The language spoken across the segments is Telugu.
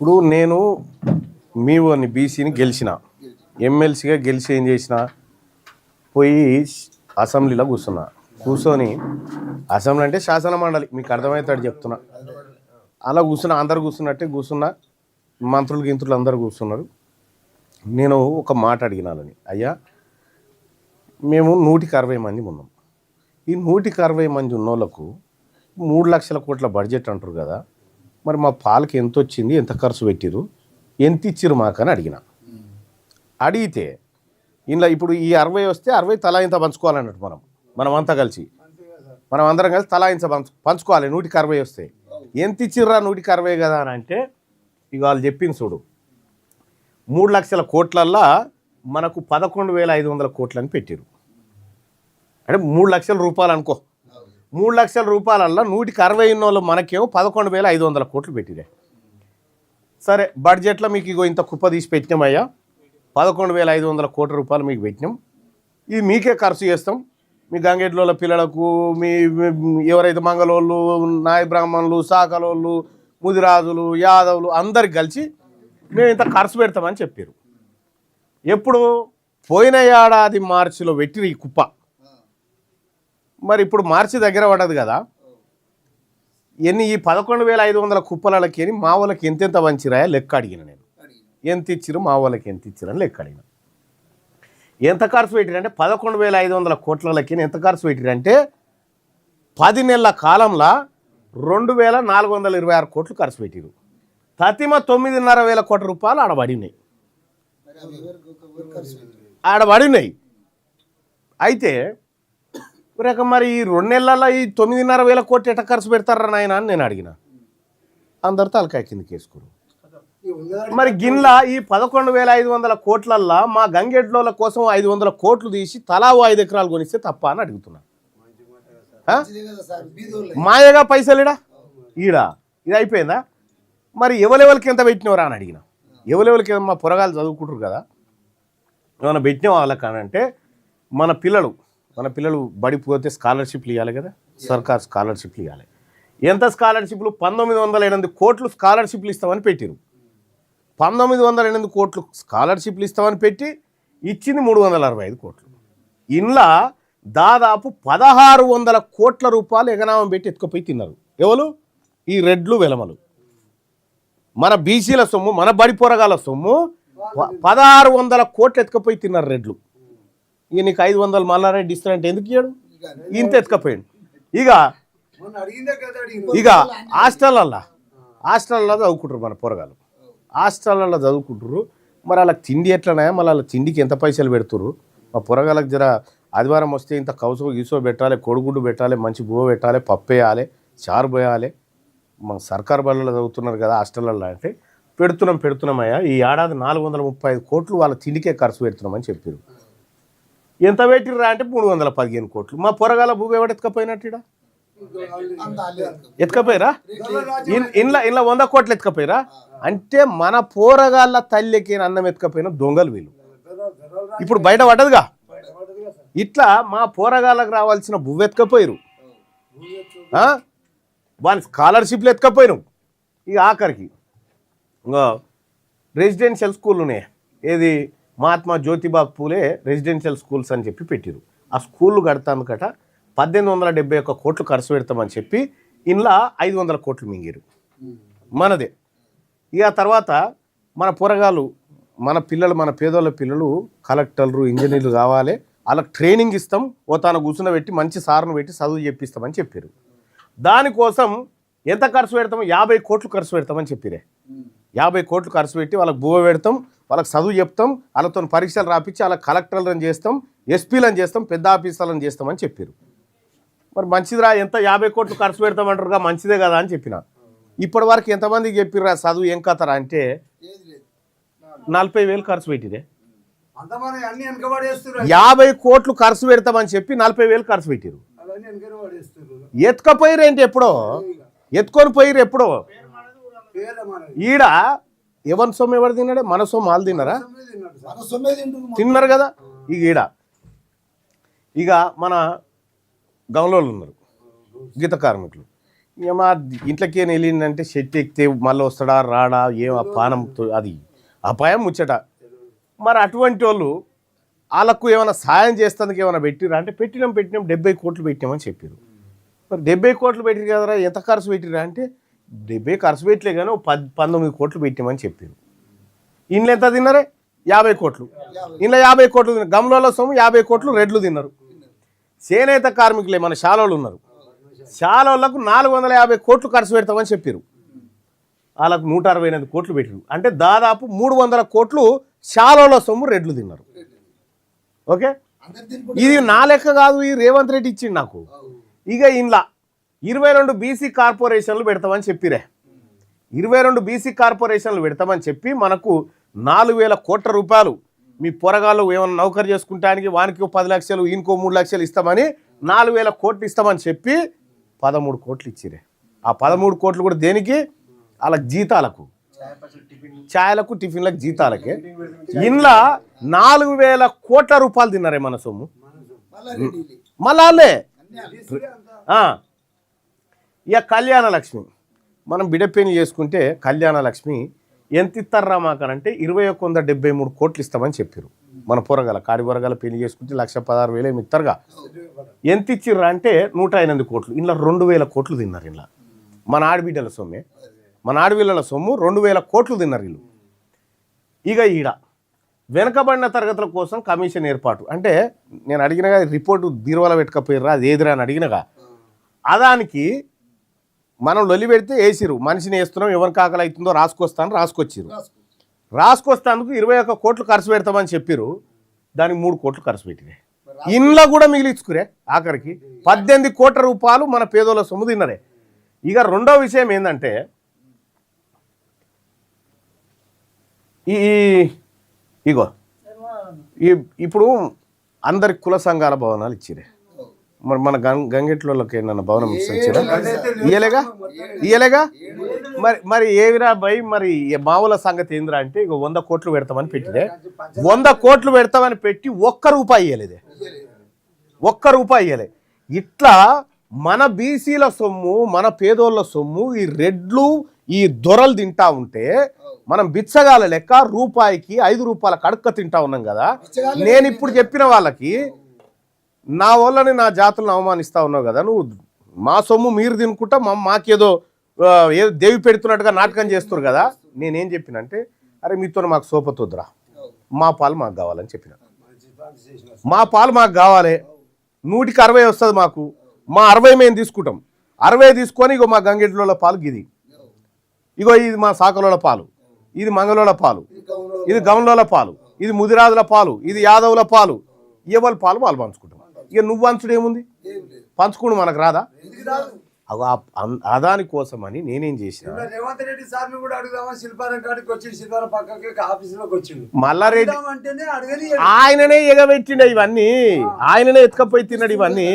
ఇప్పుడు నేను మీ ఓని బీసీని గెలిచిన ఎమ్మెల్సీగా గెలిచి ఏం చేసిన పోయి అసెంబ్లీలో కూర్చొని అసెంబ్లీ అంటే శాసన మండలి మీకు అర్థమవుతాడు చెప్తున్నా. అలా అందరు కూర్చున్నా మంత్రులు గింత్రులు అందరు కూర్చున్నారు. నేను ఒక మాట అడిగినాలని, అయ్యా మేము 160 మంది ఉన్నాం. ఈ 160 మంది ఉన్నోళ్ళకు 3 లక్షల కోట్ల బడ్జెట్ అంటారు కదా, మరి మా పాలకి ఎంత వచ్చింది, ఎంత ఖర్చు పెట్టిరు, ఎంత ఇచ్చిరు మాకని అడిగితే ఇలా ఇప్పుడు ఈ 60 వస్తే 60 తలా ఇంత పంచుకోవాలన్నట్టు మనం అందరం కలిసి తలా ఇంత పంచుకోవాలి. 160 వస్తే ఎంత ఇచ్చిర్రా 160 కదా అని అంటే ఇక వాళ్ళు చెప్పింది చూడు, 3 లక్షల కోట్లల్లా మనకు 11,500 కోట్లు అని పెట్టిరు. అంటే 3 లక్షల రూపాయలు అనుకో, 3 లక్షల రూపాయలల్లా 160 ఉన్నోళ్ళు మనకేమో 11,500 కోట్లు పెట్టిరే. సరే బడ్జెట్లో మీకు ఇగో ఇంత కుప్ప తీసి పెట్టినామయ్యా, 11,500 కోట్ల రూపాయలు మీకు పెట్టినాం, ఇది మీకే ఖర్చు చేస్తాం. మీ గంగెడ్ల పిల్లలకు, మీ ఎవరైతే మంగళోళ్ళు, నాయ బ్రాహ్మణులు, సాకలోళ్ళు, ముదిరాజులు, యాదవులు అందరికి కలిసి మేము ఇంత ఖర్చు పెడతామని చెప్పారు. ఎప్పుడు పోయిన ఏడాది మార్చిలో పెట్టిరు ఈ కుప్ప. మరి ఇప్పుడు మార్చి దగ్గర పడదు కదా, ఈ 11,500 కుప్పలకి మా వాళ్ళకి ఎంతెంత వంచిరాయా లెక్క అడిగిన నేను. ఎంత ఇచ్చిరు మా వాళ్ళకి ఎంత ఇచ్చిరని లెక్క అడిగిన. ఎంత ఖర్చు పెట్టిరంటే 11,500 కోట్లకి ఎంత ఖర్చు పెట్టిరంటే 10 నెలల కాలంలో 2,426 కోట్లు ఖర్చు పెట్టిరు. తతిమ 9,500 కోట్ల రూపాయలు ఆడబడినాయి. అయితే మరి ఈ 2 నెలల్లో ఈ 9,500 కోట్లు ఎట్లా ఖర్చు పెడతారా నాయన అని నేను అడిగిన. అందరు తలకాయ కిందకి వేసుకోరు. మరి గిన్లా ఈ 11,500 కోట్లల్లా మా గంగెడ్ల కోసం 500 కోట్లు తీసి తలా 5 ఎకరాలు కొనిస్తే తప్ప అని అడుగుతున్నా. మాయగా పైసలుడా ఇది అయిపోయిందా? మరి ఎవరెవరికి ఎంత పెట్టినవరా అని అడిగిన. ఎవరెవరికి మా పొరగాలు చదువుకుంటారు కదా, ఏమైనా పెట్టిన వాళ్ళకనంటే మన పిల్లలు బడిపోతే స్కాలర్షిప్లు ఇవ్వాలి కదా, సర్కార్ స్కాలర్షిప్లు ఇవ్వాలి. ఎంత స్కాలర్షిప్లు? 1,908 కోట్లు స్కాలర్షిప్లు ఇస్తామని పెట్టిరు. 1,908 కోట్లు స్కాలర్షిప్లు ఇస్తామని పెట్టి ఇచ్చింది 365 కోట్లు. ఇంట్లో దాదాపు 1,600 కోట్ల రూపాయలు ఎగనామం పెట్టి ఎత్తుకుపోయి తిన్నారు. ఎవరు? ఈ రెడ్లు వెలమలు. మన బీసీల సొమ్ము, మన బడి పొరగాల సొమ్ము 1,600 కోట్లు ఎత్తుకుపోయి తిన్నారు రెడ్లు. ఇక నీకు 500 మల్లారెడ్డి ఇస్తానంటే ఎందుకు ఇయ్యాడు? ఇంత ఎత్తుకపోయాడు. ఇక హాస్టల్లో చదువుకుంటారు మన పొరగాలు, హాస్టల్లో చదువుకుంటారు. మరి వాళ్ళకి తిండి ఎట్లనాయా, మళ్ళీ వాళ్ళ తిండికి ఎంత పైసలు పెడుతురు? మా పొరగాళ్ళకి జర ఆదివారం వస్తే ఇంత కౌసో గీసో పెట్టాలి, కోడిగుడ్డు పెట్టాలి, మంచి బువ్వ పెట్టాలి, పప్పు వేయాలి, చారు పోయాలి. మా సర్కారు బళ్ళలో చదువుతున్నారు కదా హాస్టల్లో అంటే పెడుతున్నామయ్యా, ఈ ఏడాది 435 కోట్లు వాళ్ళ తిండికే ఖర్చు పెడుతున్నామని చెప్పారు. ఎంత పెట్టిర్రా అంటే 315 కోట్లు. మా పొరగాల భూమి ఎవడు ఎత్తుకపోయినట్టు? ఎత్తుకపోయిరా? ఇంట్లో 100 కోట్లు ఎత్తుకపోయిరా? అంటే మన పోరగాళ్ళ తల్లికి అన్నం ఎత్తుకపోయిన దొంగలు వీళ్ళు. ఇప్పుడు బయట పడ్డదుగా. ఇట్లా మా పోరగాళ్ళకు రావాల్సిన భూమి ఎత్తుకపోయారు, వాళ్ళ స్కాలర్షిప్లు ఎత్తుకపోయినాం. ఇక ఆఖరికి రెసిడెన్షియల్ స్కూల్ ఉన్నాయి, ఏది మహాత్మా జ్యోతిబా పూలే రెసిడెన్షియల్ స్కూల్స్ అని చెప్పి పెట్టిరు. ఆ స్కూళ్ళు కడతాందుకట 1,871 కోట్లు ఖర్చు పెడతామని చెప్పి ఇంట్లో 500 కోట్లు మింగిరు మనదే. ఇక తర్వాత మన పొరగాలు, మన పేదోళ్ళ పిల్లలు కలెక్టర్లు, ఇంజనీర్లు కావాలి, వాళ్ళకి ట్రైనింగ్ ఇస్తాం, తాను కూర్చుని మంచి సార్ను పెట్టి చదువు చెప్పిస్తామని చెప్పారు. దానికోసం ఎంత ఖర్చు పెడతాము? 50 కోట్లు ఖర్చు పెడతామని చెప్పిరే. 50 కోట్లు ఖర్చు పెట్టి వాళ్ళకి బువ్వ పెడతాం, వాళ్ళకి చదువు చెప్తాం, వాళ్ళతో పరీక్షలు రాపించి వాళ్ళకి కలెక్టర్లను చేస్తాం, ఎస్పీలను చేస్తాం, పెద్ద ఆఫీసర్లను చేస్తామని చెప్పారు. మరి మంచిదిరా, ఎంత 50 కోట్లు ఖర్చు పెడతామంటారుగా, మంచిదే కదా అని చెప్పిన. ఇప్పటి వరకు ఎంతమందికి చెప్పిర్రా చదువు ఏం కథరా అంటే 40,000 ఖర్చు పెట్టిరే. 50 కోట్లు ఖర్చు పెడతామని చెప్పి 40,000 ఖర్చు పెట్టిరు. ఎత్తుకపోయిరు ఏంటి? ఎప్పుడో ఎత్తుకొని పోయిరు. ఎప్పుడో ఈడ ఎవరి సొమ్ము ఎవరు తిన్నాడే? మన సొమ్ము వాళ్ళు తిన్నారా? తిన్నారు కదా. ఇక మన గౌలోళ్ళు ఉన్నారు, గీత కార్మికులు. ఇక మా ఇంట్లోకి వెళ్ళిందంటే షెట్ ఎక్కితే మళ్ళీ వస్తాడా రాడా ఏం ఆ పానం అది అపాయం ముచ్చట. మరి అటువంటి వాళ్ళు వాళ్ళకు ఏమైనా సాయం చేస్తానికి ఏమైనా పెట్టిరా అంటే పెట్టినాం 70 కోట్లు పెట్టినామని చెప్పారు. మరి 70 కోట్లు పెట్టిరు కదరా, ఎంత ఖర్చు పెట్టిరా అంటే 70 ఖర్చు పెట్టలే కానీ 19 కోట్లు పెట్టామని చెప్పారు. ఇంట్లో ఎంత తిన్నారే 50 కోట్లు, ఇంట్లో 50 కోట్లు తిన్నారు. గమలలో సొమ్ము 50 కోట్లు రెడ్లు తిన్నారు. చేనేత కార్మికులే మన శాలోళ్ళు ఉన్నారు, శాలోళ్ళకు 450 కోట్లు ఖర్చు పెడతామని చెప్పారు. వాళ్ళకు 168 కోట్లు పెట్టారు. అంటే దాదాపు 300 కోట్లు శాలోళ్ళ సొమ్ము రెడ్లు తిన్నారు. ఓకే, ఇది నా లెక్క కాదు, ఈ రేవంత్ రెడ్డి ఇచ్చిండు నాకు. ఇక ఇంట్లో 22 బీసీ కార్పొరేషన్లు పెడతామని చెప్పిరే. 22 బీసీ కార్పొరేషన్లు పెడతామని చెప్పి మనకు 4,000 కోట్ల రూపాయలు మీ పొరగాళ్ళు ఏమన్నా నౌకరు చేసుకుంటానికి వానికి 10 లక్షలు ఇంకో 3 లక్షలు ఇస్తామని 4,000 కోట్లు ఇస్తామని చెప్పి 13 కోట్లు ఇచ్చిరే. ఆ 13 కోట్లు కూడా దేనికి? వాళ్ళకి జీతాలకు, ఛాయలకు, టిఫిన్లకు, జీతాలకే. ఇంట్లో 4,000 కోట్ల రూపాయలు తిన్నారే మన సొమ్ము. మళ్ళీ ఇక కళ్యాణ లక్ష్మి మనం బిడపెని చేసుకుంటే కళ్యాణ లక్ష్మి ఎంత ఇస్తారా మాకనంటే 2173 కోట్లు ఇస్తామని చెప్పారు. మన పొరగల కాడి పొరగల పెళ్లి చేసుకుంటే 1,16,000 ఏమి ఇస్తారుగా. ఎంత ఇచ్చిర్రా అంటే 108 కోట్లు. ఇంట్లో 2,000 కోట్లు తిన్నారు. ఇంట్లో మన ఆడబిడ్డల సొమ్మే, మన ఆడపిల్లల సొమ్ము 2,000 కోట్లు తిన్నారు వీళ్ళు. ఇక ఈడ వెనకబడిన తరగతుల కోసం కమిషన్ ఏర్పాటు అంటే నేను అడిగినగా రిపోర్టు బీరువాల పెట్టుకపోయిర్రా అది ఏదిరా అని అడిగినగా అదానికి మనం లొల్లి పెడితే వేసిరు. మనిషిని వేస్తున్నాం, ఎవరికి ఆకలి అవుతుందో రాసుకొస్తాను రాసుకొచ్చిరు. రాసుకొస్తానికి 21 కోట్లు ఖర్చు పెడతామని చెప్పారు. దానికి 3 కోట్లు ఖర్చు పెట్టిరే. ఇంట్లో కూడా మిగిలించుకురే. ఆఖరికి 18 కోట్ల రూపాయలు మన పేదోళ్ళ సొమ్ము తిన్నరే. ఇక రెండో విషయం ఏంటంటే ఇగో ఇప్పుడు అందరి కుల సంఘాల భవనాలు ఇచ్చిరే. మరి మన గంగెట్లోకి ఏమన్నా భవనం ఇచ్చారా? ఇయ్యలేగా ఇయ్యలేగా. మరి ఏవిరా భయ్, మరి మామూల సంగతి ఏందిరా అంటే ఇక 100 కోట్లు పెడతామని పెట్టిదే. 100 కోట్లు పెడతామని పెట్టి 1 రూపాయి ఇయ్యలేదే, 1 రూపాయి ఇయ్యలే. ఇట్లా మన బీసీల సొమ్ము, మన పేదోళ్ళ సొమ్ము ఈ రెడ్లు ఈ దొరలు తింటా ఉంటే మనం బిచ్చగాల లెక్క రూపాయికి 5 రూపాయల కడుక్క తింటా ఉన్నాం కదా. నేను ఇప్పుడు చెప్పిన వాళ్ళకి నా వాళ్ళని నా జాతులను అవమానిస్తా ఉన్నావు కదా, నువ్వు మా సొమ్ము మీరు తినుకుంటా మాకేదో దేవి పెడుతున్నట్టుగా నాటకం చేస్తున్నారు కదా. నేనేం చెప్పినంటే అరే మీతో మాకు సోపతొద్దురా, మా పాలు మాకు కావాలని చెప్పిన. మా పాలు మాకు కావాలి, 100కి 60 వస్తుంది మాకు. మా 60 మేము తీసుకుంటాం. 60 తీసుకొని ఇగో మా గంగెడ్ల పాలు గిది, ఇగో ఇది మా సాకలోల పాలు, ఇది మంగళోల పాలు, ఇది గమలోల పాలు, ఇది ముదిరాజుల పాలు, ఇది యాదవుల పాలు, ఎవరి పాలు వాళ్ళు పంచుకుంటాం. ఇక నువ్వు పంచుడు ఏముంది, పంచుకోండి మనకు రాదా? అదాని కోసం అని నేనేం చేసిన మల్లారెడ్డి ఆయననే ఎగబెట్టిండ ఇవన్నీ, ఆయననే ఎత్తుకపోయి తిన్నాడు ఇవన్నీ.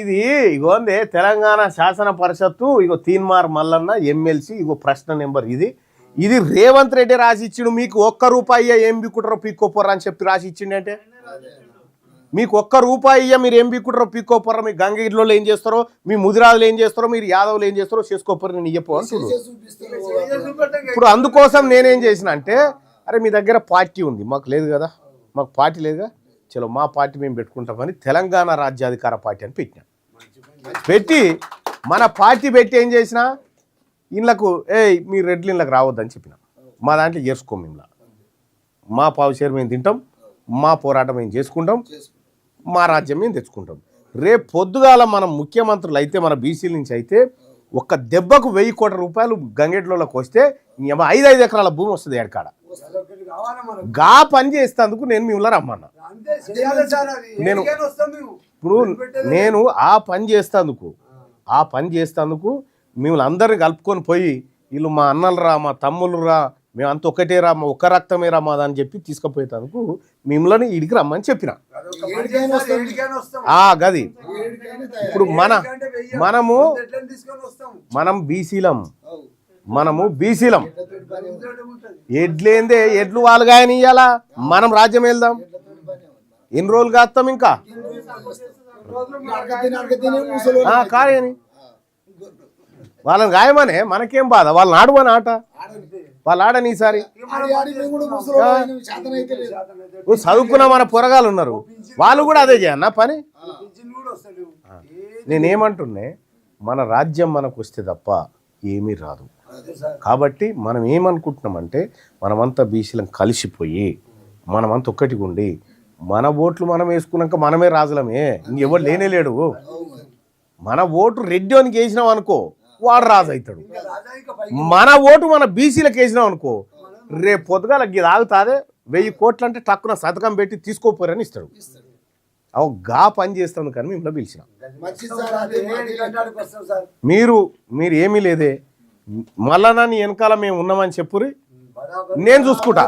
ఇది ఇగోందే తెలంగాణ శాసన పరిషత్తు, ఇగో తీన్మార్ మల్లన్న ఎమ్మెల్సీ, ఇగో ప్రశ్న నెంబర్ ఇది రేవంత్ రెడ్డి రాసి ఇచ్చిండు. మీకు 1 రూపాయి ఏం బిక్కుంటారో పీక్కోపోర్రా అని చెప్పి రాసి ఇచ్చిండు. అంటే మీకు 1 రూపాయి మీరు ఏం బిక్కుంటారో పీక్కోపోర్రా, మీ గంగగిరిలో ఏం చేస్తారో, మీ ముదిరాజులు ఏం చేస్తారో, మీరు యాదవులు ఏం చేస్తారో చేసుకోపోరు, నేను ఇయ్యపో అంటుడు. ఇప్పుడు అందుకోసం నేనేం చేసిన అంటే అరే మీ దగ్గర పార్టీ ఉంది, మాకు లేదు కదా, మాకు పార్టీ లేదుగా, చలో మా పార్టీ మేము పెట్టుకుంటామని తెలంగాణ రాజ్యాధికార పార్టీ అని పెట్టినాం. పెట్టి మన పార్టీ పెట్టి ఏం చేసినా ఇళ్ళకు మీరు రెడ్లు ఇళ్ళకి రావద్దని చెప్పినాం. మా దాంట్లో చేసుకోము, ఇంట్లో మా పావు షేర్ మేము తింటాం, మా పోరాటం మేము చేసుకుంటాం, మా రాజ్యం మేము తెచ్చుకుంటాం. రేపు పొద్దుగాల మనం ముఖ్యమంత్రులు అయితే మన బీసీల నుంచి అయితే 1 దెబ్బకు 1000 కోట్ల రూపాయలు గంగెట్లోకి వస్తే 5 ఎకరాల భూమి వస్తుంది ఎడకాడ. గా పని చేసేందుకు నేను మిమ్మల్ని రమ్మన్నా. నేను ఆ పని చేస్తేందుకు మిమ్మల్ని అందరిని కలుపుకొని పోయి వీళ్ళు మా అన్నలురా, మా తమ్ముళ్ళురా, మేము అంత ఒకటేరా, మా ఒక్క రక్తమేరా మాదా అని చెప్పి తీసుకుపోయేందుకు మిమ్మల్ని ఇడికి రమ్మని చెప్పిన. గది ఇప్పుడు మనం బీసీలం, ఎడ్లేందే ఎడ్లు వాళ్ళు గాయని ఇయ్యాలా, మనం రాజ్యం వెళ్దాం. ఎన్ని రోజులు కాస్తాం, ఇంకా కానీ వాళ్ళని గాయమనే మనకేం బాధ, వాళ్ళని ఆడమని ఆట, వాళ్ళు ఆడని ఈసారి. చదువుకున్న మన పొరగాలు ఉన్నారు, వాళ్ళు కూడా అదే చేయన్న పని. నేనేమంటున్నే, మన రాజ్యం మనకు వస్తే తప్ప ఏమీ రాదు. కాబట్టి మనం ఏమనుకుంటున్నామంటే, మనమంతా బీసీలను కలిసిపోయి మనమంతా ఒక్కటిగా ఉండి మన ఓట్లు మనం వేసుకున్నాక మనమే రాజులమే, ఇంకెవరు లేనేలేడు. మన ఓటు రెడ్డి అని వేసినాం అనుకో, వాడు రాజు అవుతాడు. మన ఓటు మన బీసీలకు వేసినాం అనుకో, రేపు పొద్దుగాల ఇది ఆగుతాదే 1000 కోట్లు అంటే టక్కున సంతకం పెట్టి తీసుకోపోరని ఇస్తాడు. అవు గా పని చేస్తాను కానీ మిమ్మల్ని పిలిచిన. మీరు ఏమీ లేదే, మళ్ళా నీ వెనకాల మేము ఉన్నామని చెప్పురి, నేను చూసుకుంటా.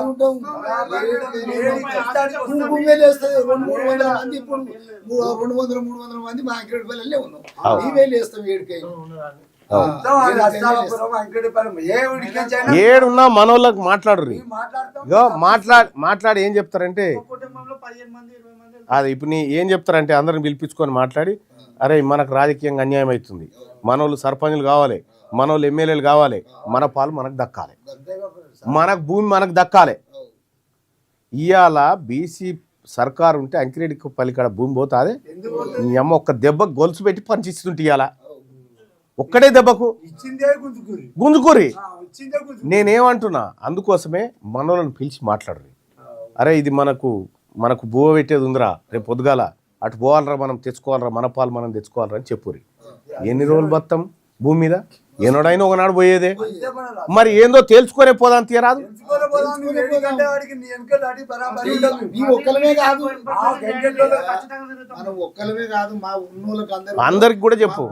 ఏడున్నా మనోళ్ళకి మాట్లాడు, మాట్లాడి ఏం చెప్తారంటే, అది ఇప్పుడు నీ ఏం చెప్తారంటే అందరిని పిలిపించుకొని మాట్లాడి, అరే మనకు రాజకీయంగా అన్యాయం అవుతుంది, మనోళ్ళు సర్పంచులు కావాలి, మనోళ్ళు ఎమ్మెల్యేలు కావాలి, మన పాలు మనకు దక్కాలి, మనకు భూమి మనకు దక్కాలి. ఇవాళ బీసీ సర్కారు ఉంటే అంకిరెడ్డికి పల్లికాడ భూమి పోతాదే, నీ అమ్మ ఒక్క దెబ్బ గొలుసు పెట్టి పనిచేస్తుంటే ఇవాళ ఒక్కడే దెబ్బకు గుంజుకూరి. నేనేమంటున్నా, అందుకోసమే మనోళ్ళని పిలిచి మాట్లాడరు. అరే ఇది మనకు భూమ పెట్టేది ఉందిరా, రేపు పొద్దుగాల అటు పోవాలరా, మనం తెచ్చుకోవాలరా, మన పాలు మనం తెచ్చుకోవాలరా అని చెప్పురి. ఎన్ని రోజులు బతాం భూమి మీద? ఏనాడైనా ఒకనాడు పోయేదే. మరి ఏందో తేల్చుకునే పోదాం తీయరాదు. అందరికి కూడా చెప్పు.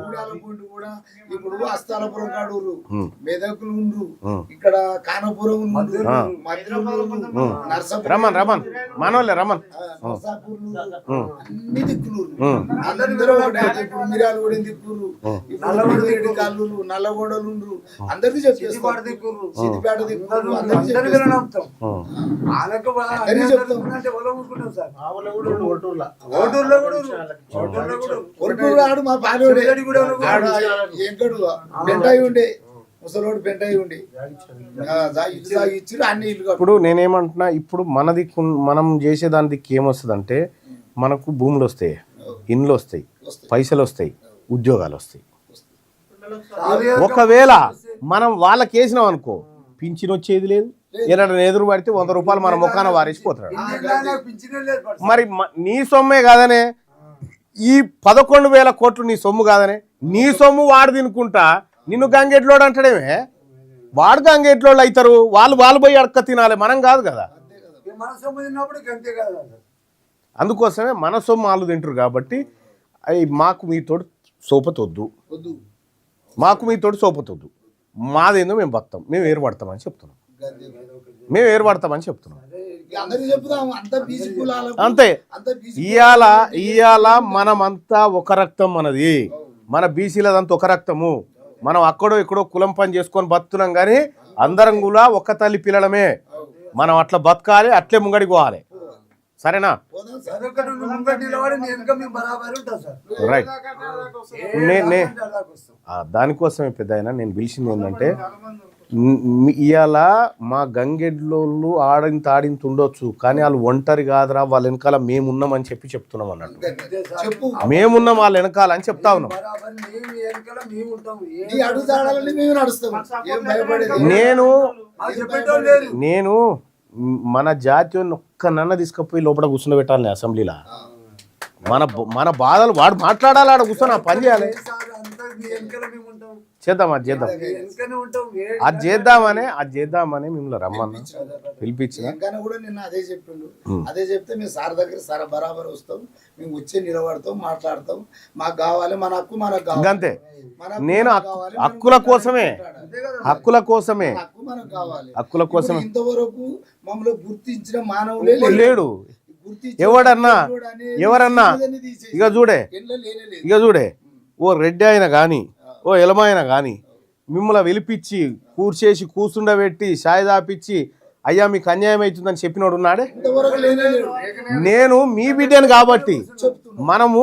ఇప్పుడు అస్తాలపురం కాడూరు, మెదకులు ఉండ్రు, ఇక్కడ కానపురం రమన్ మనోళ్ళే రమన్ అన్ని దిక్కులు అందరూ ఇప్పుడు మిరాలు కూడా దిక్కురు, ఇప్పుడు కల్లూరు నల్లగొండలు అందరికీ చెప్పేస్తారు, సిద్దిపేట దిక్కురు అందరికీ చెప్తాం. ఆడు మా పాలోడే ఎంకడు పెంటాయి ఉండే, ముసలోడు పెంటాయి ఉండే ఇచ్చి అన్ని ఇల్లు. ఇప్పుడు నేనేమంటున్నా, ఇప్పుడు మనం చేసేదాని దిక్కు ఏమొస్తుందంటే, మనకు భూములు వస్తాయి, ఇండ్లు వస్తాయి, పైసలు వస్తాయి, ఉద్యోగాలు వస్తాయి. ఒకవేళ మనం వాళ్ళకి వేసినాం అనుకో, పింఛన్ వచ్చేది లేదు, ఏదైనా ఎదురు పడితే 100 రూపాయలు మన ముఖాన వారేసిపోతాడు. మరి నీ సొమ్మే కాదనే, ఈ 11,000 కోట్లు నీ సొమ్ము కాదనే, నీ సొమ్ము వాడు తినుకుంటా నిన్ను గంగెట్లోడు అంటాడేమే. వాడు గంగెట్లోళ్ళు అవుతారు, వాళ్ళు పోయి అడక్క తినాలి, మనం కాదు కదా. అందుకోసమే మన సొమ్ము వాళ్ళు తింటారు. కాబట్టి అవి మాకు మీతోటి సోపతొద్దు, మాదేందో మేము బతాం, మేము ఏర్పడతామని చెప్తున్నాం, అంతే. ఇవాళ మనమంతా ఒక రక్తం, మనది మన బీసీలదంతా ఒక రక్తము. మనం అక్కడో ఇక్కడో కులం పని చేసుకొని బతున్నాం, కానీ అందరం కూడా ఒక్క తల్లి పిల్లలమే. మనం అట్లా బతకాలి, అట్లే ముంగడికి పోవాలి. సరేనా? రైట్. దానికోసమే పెద్ద అయినా నేను పిలిచింది ఏంటంటే, ఇవాళ మా గంగెడ్లోళ్ళు ఆడింత ఉండొచ్చు, కానీ వాళ్ళు ఒంటరి కాదురా, వాళ్ళ వెనకాల మేమున్నామని చెప్తున్నాం అన్నట్టు. మేమున్నాం వాళ్ళ వెనకాల అని చెప్తా ఉన్నాం. నేను మన జాతీయాన్ని ఒక్కనన్న తీసుకుపోయి లోపల కూర్చుని అసెంబ్లీలో. మన బాధలు వాడు మాట్లాడాలి, ఆడ కూర్చొని ఆ పని చేయాలి. చేద్దాం, అది చేద్దామని మిమ్మల్ని రమ్మన్నా, పిలిపించిన. కూడా నిన్న అదే చెప్పిండు. అదే చెప్తే మేము సార్ దగ్గర సార్ బరాబర్ వస్తాం, మేము వచ్చి నిలబడతాం, మాట్లాడతాం, మాకు కావాలి, మన హక్కు మనకు కావాలి. అంతే. నేను హక్కుల కోసమే ఇంతవరకు మమ్మల్ని గుర్తించిన మానవులే లేడు. ఎవరన్నా ఇక చూడే ఓ రెడ్డి అయినా కానీ, ఓ ఎలమ అయినా కానీ, మిమ్మల్ని వెలిపించి కూర్చేసి కూర్చుండబెట్టి షాయి దాపిచ్చి అయ్యా మీకు అన్యాయం అవుతుందని చెప్పినోడు ఉన్నాడే? ఇంతవరకు లేనే లేడు. నేను మీ బిడ్డను కాబట్టి,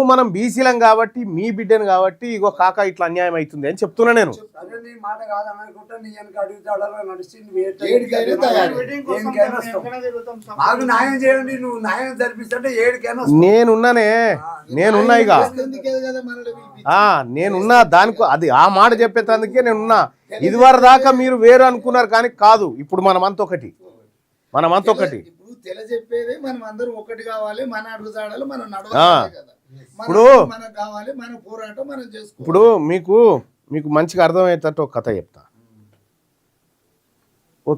మనం బీసీలం కాబట్టి, మీ బిడ్డను కాబట్టి ఇగో కాక ఇట్లా అన్యాయం అవుతుంది అని చెప్తున్నా నేను. అదే నీ మాట కాదు అనుకుంటా నీ వెనక అడుగుతాడలా నడిచి నువ్వు ఏడికైనా తయారు. ఏడికైనా వస్తావు. మాకు న్యాయం చేయండి, నువ్వు న్యాయం జరిపిస్తుంటే ఏడికైనా వస్తావు. నేనున్నా ఇక ఎందుకే కదా మనల్ని పిలిపించి. నేనున్నా దానికి, అది ఆ మాట చెప్పేందుకే నేనున్నా. ఇదివరకు దాకా మీరు వేరు అనుకున్నారు కానీ కాదు, ఇప్పుడు మనమంతా ఒకటి. ఇప్పుడు తెల చెప్పేది మనం అందరం ఒకటి కావాలి, మన అడుగుతాడాలి, మనం నడవాలి కదా. ఇప్పుడు మనకు కావాలి, మన పోరాటం మనం చేసుకోవాలి. ఇప్పుడు మీకు మంచిగా అర్థమయ్యేటట్టు ఒక కథ చెప్తా. ఓ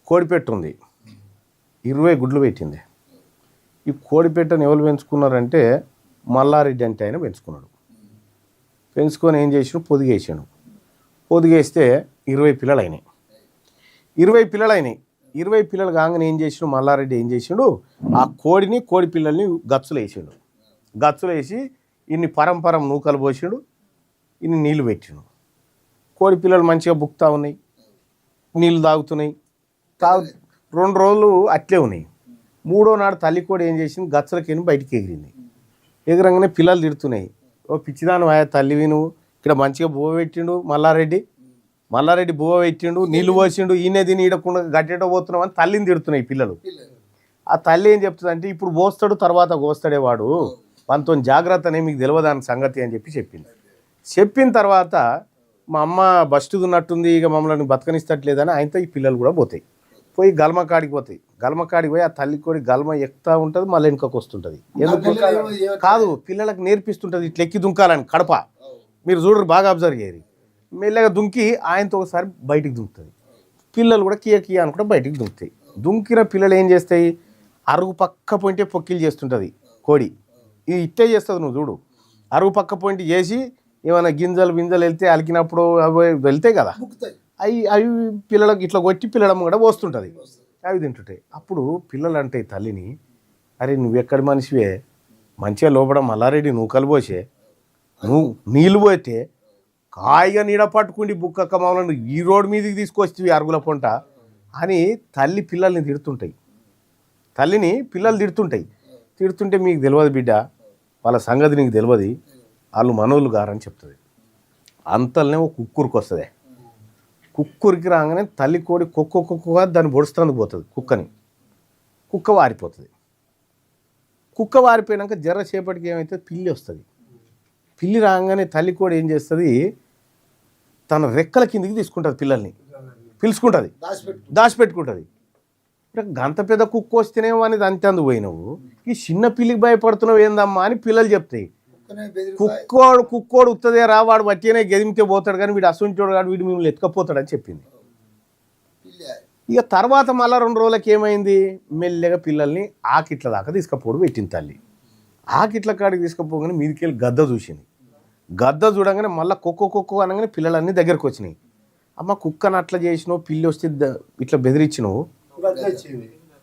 కోడిపెట్టు ఉంది, 20 గుడ్లు పెట్టింది. ఈ కోడిపెట్టను ఎవరు పెంచుకున్నారంటే మల్లారెడ్డి అంటే ఆయన పెంచుకున్నాడు. పెంచుకొని ఏం చేసాడు, పొదిగేస్తే 20 పిల్లలు అయినాయి. 20 పిల్లలు కాగానే ఏం చేసాడు మల్లారెడ్డి, ఏం చేసాడు ఆ కోడి పిల్లల్ని గచ్చులు వేసి ఇన్ని పరంపరం నూకలు పోసాడు, ఇన్ని నీళ్ళు పెట్టాడు. కోడి పిల్లలు మంచిగా బుక్తా ఉన్నాయి, నీళ్ళు తాగుతున్నాయి. 2 రోజులు అట్లే ఉన్నాయి. 3వ నాడు తల్లి కోడి ఏం చేసింది, గచ్చలకి బయటికి ఎగిరంగానే పిల్లలు తిడుతున్నాయి. ఓ పిచ్చిదాను ఆయా తల్లివి నువ్వు, ఇక్కడ మంచిగా బువ్వ పెట్టిండు మల్లారెడ్డి బువ్వ పెట్టిండు, నీళ్లు పోసిండు, ఈయనే తిని ఈడకుండా గట్టేటో పోతున్నావు అని తల్లిని తిడుతున్నాయి పిల్లలు. ఆ తల్లి ఏం చెప్తుంది అంటే, ఇప్పుడు పోస్తాడు తర్వాత కోస్తాడే వాడు, మనతో జాగ్రత్తనే, మీకు తెలియదాని సంగతి అని చెప్పింది. చెప్పిన తర్వాత మా అమ్మ బస్టున్నట్టుంది, ఇక మమ్మల్ని బతకనిస్తట్లేదని ఆయనతో ఈ పిల్లలు కూడా పోయి గల్మకాడికి పోయి ఆ తల్లి కోడి గల్మ ఎక్కుతా ఉంటుంది, మళ్ళీ వెనుకకు వస్తుంటుంది. ఎందుకు కాదు, పిల్లలకు నేర్పిస్తుంటుంది ఇట్లా ఎక్కి దుంకాలని కడప. మీరు చూడరు, బాగా అబ్జర్వ్ చేయరు. మెల్లగా దుంకి ఆయనతో ఒకసారి బయటికి దుంకుతుంది. పిల్లలు కూడా కియా అనుకుంటే బయటికి దుంకుతాయి. దుంకిన పిల్లలు ఏం చేస్తాయి, అరుగు పక్క పోయింటే పొక్కిలు చేస్తుంటుంది కోడి. ఇది ఇట్టే చేస్తుంది, నువ్వు చూడు. అరుగు పక్క పోయింటి చేసి ఏమైనా గింజలు వెళ్తే అలికినప్పుడు అవి వెళ్తాయి కదా, అవి పిల్లలకు ఇట్లా కొట్టి పిల్లడం కూడా పోస్తుంటుంది, అవి తింటుంటాయి. అప్పుడు పిల్లలు అంటే తల్లిని, అరే నువ్వెక్కడి మనిషివే, మంచిగా లోపల మల్లారెడ్డి నూకలు పోసే, నువ్వు నీళ్ళు పోతే కాయగా నీడ పట్టుకుండి బుక్కక్క మమ్మల్ని ఈ రోడ్డు మీదకి తీసుకొచ్చి అరుగుల పొంట అని తల్లి పిల్లల్ని తిడుతుంటాయి. పిల్లలు తిడుతుంటే మీకు తెలియదు బిడ్డ, వాళ్ళ సంగతి నీకు తెలియదు, వాళ్ళు మనోళ్ళు గారని చెప్తుంది. అంతలోనే ఒక కుక్కూరికి వస్తుంది. కుక్కూరికి రాగానే తల్లి కోడి కుక్కగా దాన్ని పొడుస్తుంది పోతుంది. కుక్క వారిపోతుంది. కుక్క వారిపోయాక జర్రసేపటికి ఏమైతే పిల్లి వస్తుంది. పిల్లి రాగానే తల్లి కోడి ఏం చేస్తుంది, తన రెక్కల కిందికి తీసుకుంటుంది, పిల్లల్ని పిలుచుకుంటుంది, దాచిపెట్టుకుంటుంది. గంత పెద్ద కుక్క వస్తేనేమో అని అంతేందు పోయినావు, ఈ చిన్న పిల్లికి భయపడుతున్నావు ఏందమ్మా అని పిల్లలు చెప్తాయి. కుక్కోడు ఉత్తదే రా, వాడు వట్టినే గెదిమితే పోతాడు కానీ వీడు అసంటోడు కాదు, వీడు మిమ్మల్ని ఎత్తుకపోతాడు అని చెప్పింది. ఇక తర్వాత మళ్ళీ 2 రోజులకి ఏమైంది, మెల్లగా పిల్లల్ని ఆకిట్ల దాకా తీసుకపోవడం పెట్టింది తల్లి. ఆకిట్ల కాడికి తీసుకుపోగానే మీదికి వెళ్ళి గద్ద చూసింది. గద్ద చూడగానే మళ్ళీ కుక్క అనగానే పిల్లలన్నీ దగ్గరకు వచ్చినాయి. అమ్మ కుక్కను అట్లా చేసినావు, పిల్లి వస్తే ఇట్లా బెదిరించినావు,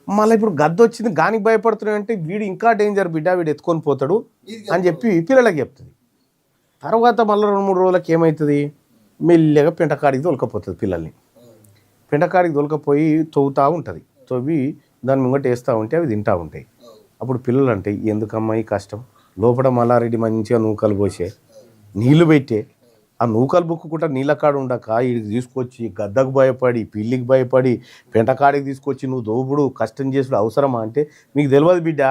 మళ్ళీ ఇప్పుడు గద్ద వచ్చింది గానికి భయపడుతున్నావు అంటే వీడు ఇంకా డేంజర్ బిడ్డ, వీడు ఎత్తుకొని పోతాడు అని చెప్పి పిల్లలకి చెప్తుంది. తర్వాత మళ్ళీ 2-3 రోజులకి ఏమవుతుంది, మెల్లగా పెంటకాడికి తొలకపోతుంది. పిల్లల్ని పెంటకాడికి తొలకపోయి తవ్వుతూ ఉంటుంది. తవ్వి దాని ముంగట వేస్తూ ఉంటే అవి తింటూ ఉంటాయి. అప్పుడు పిల్లలు అంటే ఎందుకమ్మా ఈ కష్టం, లోపల మల్లారెడ్డి మంచిగా నూకలు పోసే, నీళ్లు పెట్టే, ఆ నూకలు బుక్కుకుంటా నీళ్ళ కాడ ఉండక వీడికి తీసుకొచ్చి గద్దకు భయపడి, పిల్లికి భయపడి, పెంటకాడికి తీసుకొచ్చి నువ్వు దోపుడు కష్టం చేసుడు అవసరమా అంటే మీకు తెలియదు బిడ్డ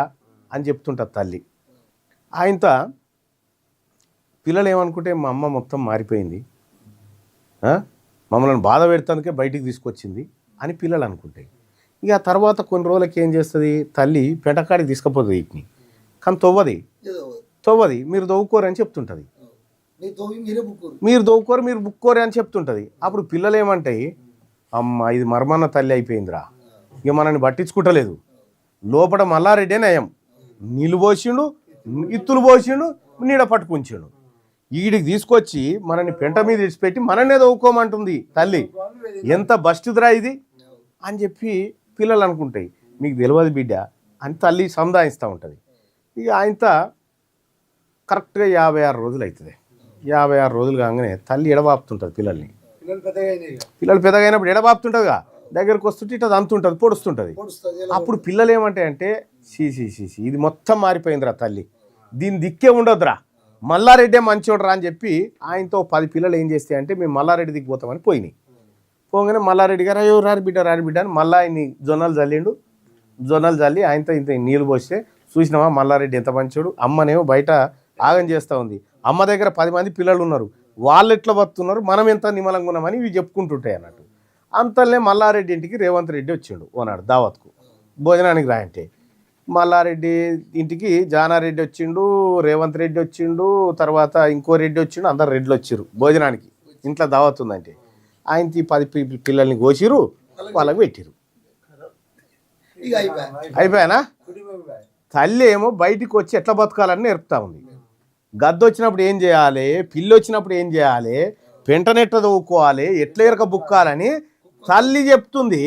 అని చెప్తుంటుంది తల్లి. ఆయనతో పిల్లలు ఏమనుకుంటే మా అమ్మ మొత్తం మారిపోయింది, మమ్మల్ని బాధ పెడతానికే బయటికి తీసుకొచ్చింది అని పిల్లలు అనుకుంటాయి. ఇక తర్వాత కొన్ని రోజులకి ఏం చేస్తుంది, తల్లి పెంటకాడికి తీసుకుపోతుంది వీటిని, కానీ తవ్వది మీరు దవ్వుకోరని చెప్తుంటుంది. మీరు బుక్కోరే అని చెప్తుంటుంది. అప్పుడు పిల్లలు ఏమంటాయి, అమ్మ ఇది మర్మన్న తల్లి అయిపోయిందిరా, ఇక మనల్ని పట్టించుకుంటలేదు, లోపల మల్లారెడ్డే నయం, నీళ్ళు పోసిండు, ఇత్తులు పోసిండు, నీడ పట్టుకుంచిండు, వీడికి తీసుకొచ్చి మనల్ని పెంట మీద విడిచిపెట్టి మనల్నే దవ్వుకోమంటుంది తల్లి, ఎంత బస్టుదిరా ఇది అని చెప్పి పిల్లలు అనుకుంటాయి. మీకు తెలియదు బిడ్డ అని తల్లి సముదాయిస్తూ ఉంటుంది. ఇక ఆయనతో కరెక్ట్గా 56 రోజులు అవుతుంది. 56 రోజులు కాగానే తల్లి ఎడబాపుతుంటుంది పిల్లల్ని. పిల్లలు పెద్దగా అయినప్పుడు ఎడబాపుతుంటుందిగా, దగ్గరకు వస్తుంటే ఇట్లా అంతుంటుంది పొడుస్తుంటుంది. పొడుస్తుంది. అప్పుడు పిల్లలు ఏమంటాయంటే సీ ఇది మొత్తం మారిపోయిందిరా తల్లి, దీని దిక్కే ఉండొద్దురా, మల్లారెడ్డే మంచోడురా అని చెప్పి ఆయనతో 10 పిల్లలు ఏం చేస్తాయంటే మేము మల్లారెడ్డి దిగిపోతామని పోయినాయి. పోగానే మల్లారెడ్డి గారు అయ్యో రారి బిడ్డ అని మళ్ళీ ఆయన్ని జొన్నలు చల్లి ఆయనతో ఇంత నీళ్ళు పోస్తే చూసినామా మల్లారెడ్డి ఎంత మంచోడు, అమ్మనేమో బయట ఆగం చేస్తూ ఉంది, అమ్మ దగ్గర 10 మంది పిల్లలు ఉన్నారు, వాళ్ళు ఎట్లా బతున్నారు, మనం ఎంత నిమ్మలంగా ఉన్నామని ఇవి చెప్పుకుంటుంటాయి అన్నట్టు. అంతలే మల్లారెడ్డి ఇంటికి రేవంత్ రెడ్డి వచ్చిండు ఓనాడు దావత్కు భోజనానికి రాయంటే. మల్లారెడ్డి ఇంటికి జానారెడ్డి వచ్చిండు, రేవంత్ రెడ్డి వచ్చిండు, తర్వాత ఇంకో రెడ్డి వచ్చిండు, అందరు రెడ్లు వచ్చిర్రు భోజనానికి. ఇంట్లో దావత్ ఉందంటే ఆయనకి 10 పిల్లల్ని కోసిరు, వాళ్ళకి పెట్టిరు. అయిపోయానా? తల్లి ఏమో బయటికి వచ్చి ఎట్లా బతకాలని నేర్పుతా ఉంది. గద్ద వచ్చినప్పుడు ఏం చేయాలి, పిల్లి వచ్చినప్పుడు ఏం చేయాలి, పెంటనెట్ట దవ్వుకోవాలి, ఎట్లా ఎరక బుక్కాలని తల్లి చెప్తుంది.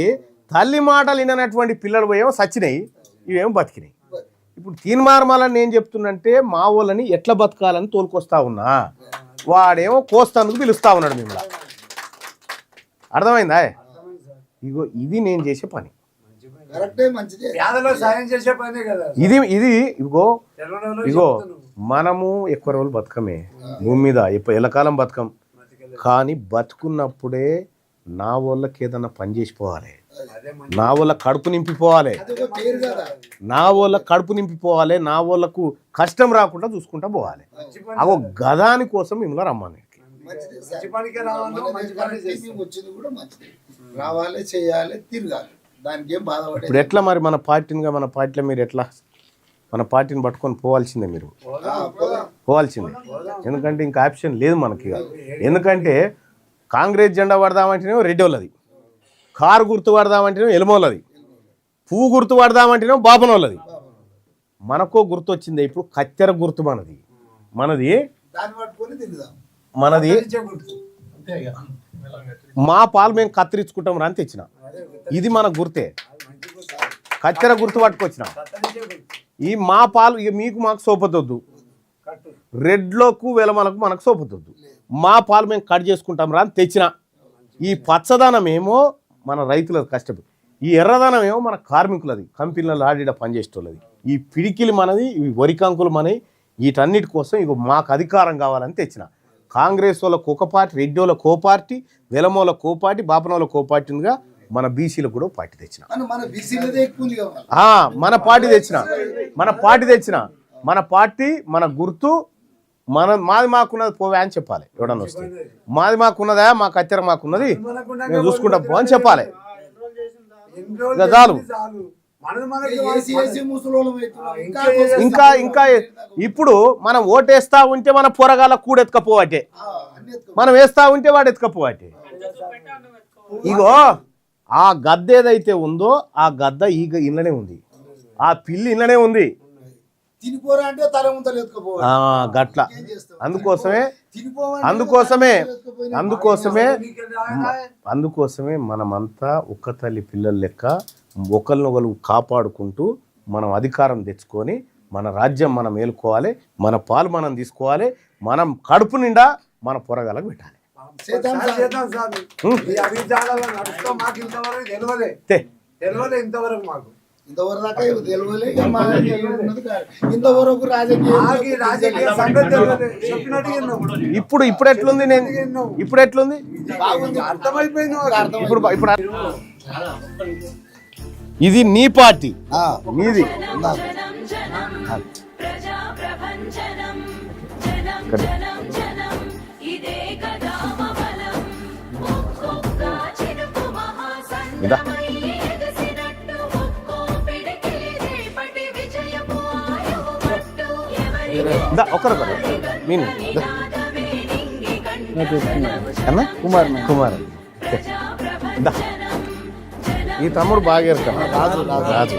తల్లి మాటలు విననటువంటి పిల్లలు పోయేమో సచ్చినాయి, ఇవేమో బతికినాయి. ఇప్పుడు తీన్మార్మాలని ఏం చెప్తున్నంటే మా వాళ్ళని ఎట్లా బతకాలని తోలుకొస్తా ఉన్నా, వాడేమో కోస్తానికి పిలుస్తా ఉన్నాడు మిమ్మల్ని. అర్థమైందా? ఇగో ఇది నేను చేసే పని. ఇది ఇగో మనము ఎక్కువ రోజులు బతకమే భూమి మీద, ఎల్లకాలం బతకం. కానీ బతుకున్నప్పుడే నా వాళ్ళకి ఏదన్నా పని చేసిపోవాలి, నా వాళ్ళ కడుపు నింపిపోవాలి, నా వాళ్ళకు కష్టం రాకుండా చూసుకుంటా పోవాలి. అగో గదాని కోసం మిమ్మల్ని రమ్మని రావాలి, చేయాలి, తిరగాలి, దానికి ఏం బాధపడే. ఇప్పుడు ఎట్లా మరి మన పార్టీలో మీరు ఎట్లా మన పార్టీని పట్టుకొని పోవాల్సిందే, మీరు పోవాల్సిందే. ఎందుకంటే ఇంకా ఆప్షన్ లేదు మనకి. ఎందుకంటే కాంగ్రెస్ జెండా పడదామంటేనేమో రెడ్డి వాళ్ళది, కారు గుర్తు పడదామంటేనేమో ఎలుమోళ్ళది, పువ్వు గుర్తు పడదామంటేనేమో బాపనోళ్ళది. మనకో గుర్తు వచ్చింది ఇప్పుడు, కత్తెర గుర్తు మనది. మా పాలు మేము కత్తిరించుకుంటాం రా అని తెచ్చిన, ఇది మన గుర్తే. కత్తెర గుర్తు పట్టుకొచ్చిన. ఈ మా పాలు ఇక మీకు మాకు సోపతొద్దు, రెడ్లకు వెలమలకు మనకు సోపతొద్దు. మా పాలు మేము కట్ చేసుకుంటాం రా అని తెచ్చిన. ఈ పచ్చదనం ఏమో మన రైతులది కష్టపడి, ఈ ఎర్రదనం ఏమో మన కార్మికులది, కంపెనీలలో ఆడిడ పనిచేసేటోళ్ళది. ఈ పిడికిలు మనది, ఈ వరికంకులు మనవి. వీటన్నిటి కోసం ఇక మాకు అధికారం కావాలని తెచ్చిన. కాంగ్రెస్ వాళ్ళకు ఒక పార్టీ, రెడ్డి వాళ్ళకు ఓ పార్టీ, వెలమోళ్ళకు ఓ పార్టీ, బాపనోళ్ళకు ఓ పార్టీ ఉందిగా. మన బీసీలకు కూడా పార్టీ తెచ్చిన, మన పార్టీ తెచ్చిన. మన పార్టీ మన గుర్తు మాది మాకున్నది పోవే అని చెప్పాలి. ఎవడన్నా వస్తే మాది మాకున్నదా, మా కత్తెర మాకున్నది, మేము చూసుకుంటా పో అని చెప్పాలి. చాలు. ఇంకా ఇప్పుడు మనం ఓటేస్తా ఉంటే మన పొరగాల కూడెత్తుకపోవటే, మనం వేస్తా ఉంటే వాడు ఎత్తుకపోవటే. ఇగో ఆ గద్ద ఏదైతే ఉందో ఆ గద్ద ఇళ్ళనే ఉంది, ఆ పిల్లి ఇళ్ళనే ఉంది. గట్ల అందుకోసమే మనమంతా ఒక్క తల్లి పిల్లల లెక్క ఒకరినొకరు కాపాడుకుంటూ మనం అధికారం తెచ్చుకొని మన రాజ్యం మనం ఏలుకోవాలి, మన పాలు మనం తీసుకోవాలి, మనం కడుపు నిండా మన పొరగాలకు పెట్టాలి. ఇప్పుడు ఎట్లుంది, ఇప్పుడు ఎట్లుంది, ఇప్పుడు ఇది నీ పార్టీ, నీది. ఒకరొకరు మీను కుమార్ ఈ తమ్ముడు బాగా ఎరుకన్నా రాజు.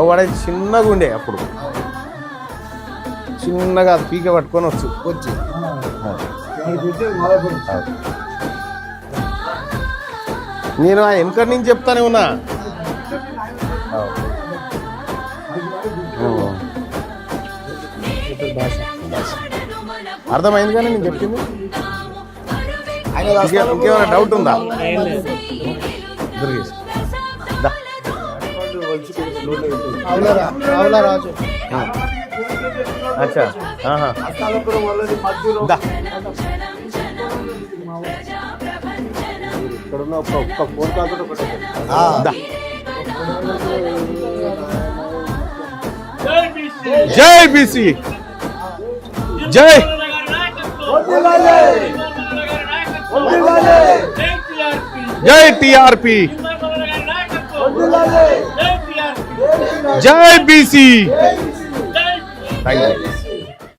వాడైతే చిన్నగా ఉండే, అప్పుడు చిన్నగా పీక పట్టుకొని వచ్చి నేను ఆ వెనకటి నుంచి చెప్తానే ఉన్నా. అర్థమైంది కానీ నేను చెప్పింది. ఇంకేమైనా డౌట్ ఉందా దుర్గేష్ దా. రాజు అచ్చా ఆహా. దా. దా. జై బీసీ జై జై టిఆర్పి జై బీసీ థ్యాంక్ యూ